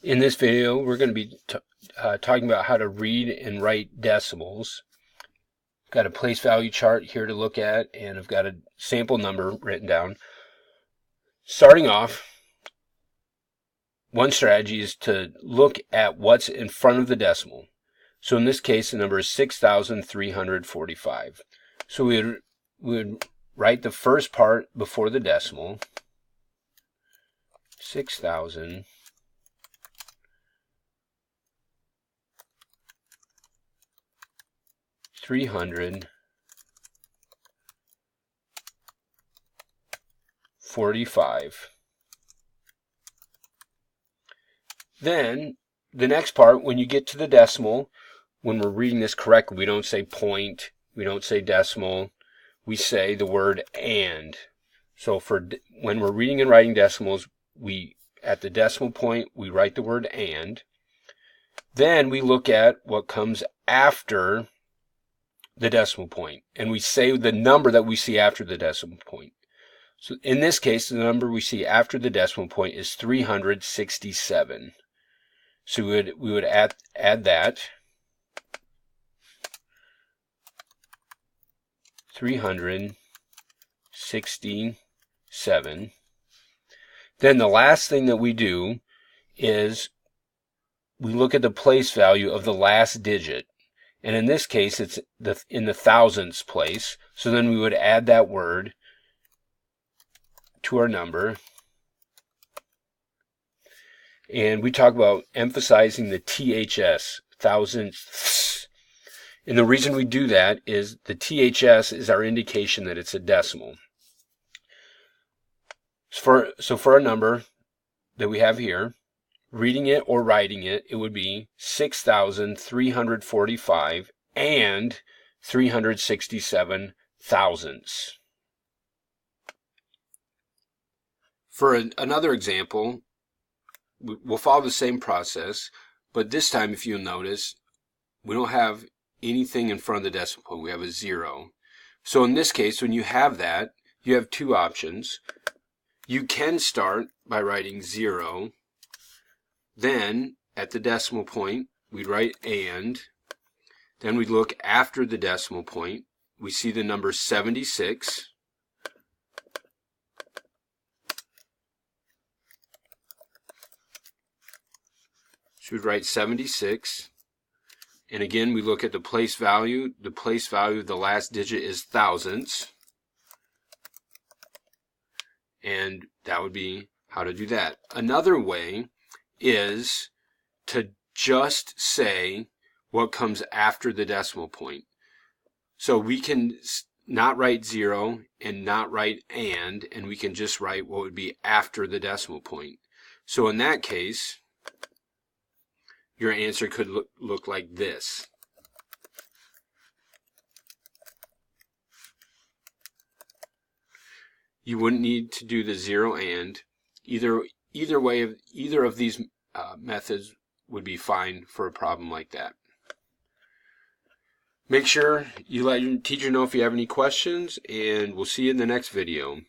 In this video, we're going to be talking about how to read and write decimals. Got a place value chart here to look at, and I've got a sample number written down. Starting off, one strategy is to look at what's in front of the decimal. So in this case, the number is 6,345. So we would write the first part before the decimal, 6,345. Then the next part, when you get to the decimal, when we're reading this correctly, we don't say point, we don't say decimal, we say the word and. So when we're reading and writing decimals, at the decimal point, we write the word and. Then we look at what comes after the decimal point, and we say the number that we see after the decimal point. So in this case, the number we see after the decimal point is 367. So we would add that, 367. Then the last thing that we do is we look at the place value of the last digit. And in this case, it's in the thousandths place. So then we would add that word to our number. And we talk about emphasizing the THS, thousandths. And the reason we do that is the THS is our indication that it's a decimal. So for our number that we have here, reading it or writing it, it would be 6,345 and 367 thousandths. For another example, we'll follow the same process, but this time, if you'll notice, we don't have anything in front of the decimal point. We have a 0. So in this case, when you have that, you have two options. You can start by writing 0. Then, at the decimal point, we'd write and. Then we'd look after the decimal point. We see the number 76. So we'd write 76. And again, we look at the place value. The place value of the last digit is thousandths. And that would be how to do that. Another way is to just say what comes after the decimal point. So we can not write 0 and not write and we can just write what would be after the decimal point. So in that case, your answer could look like this. You wouldn't need to do the 0 and. Either of these methods would be fine for a problem like that. Make sure you let your teacher know if you have any questions, and we'll see you in the next video.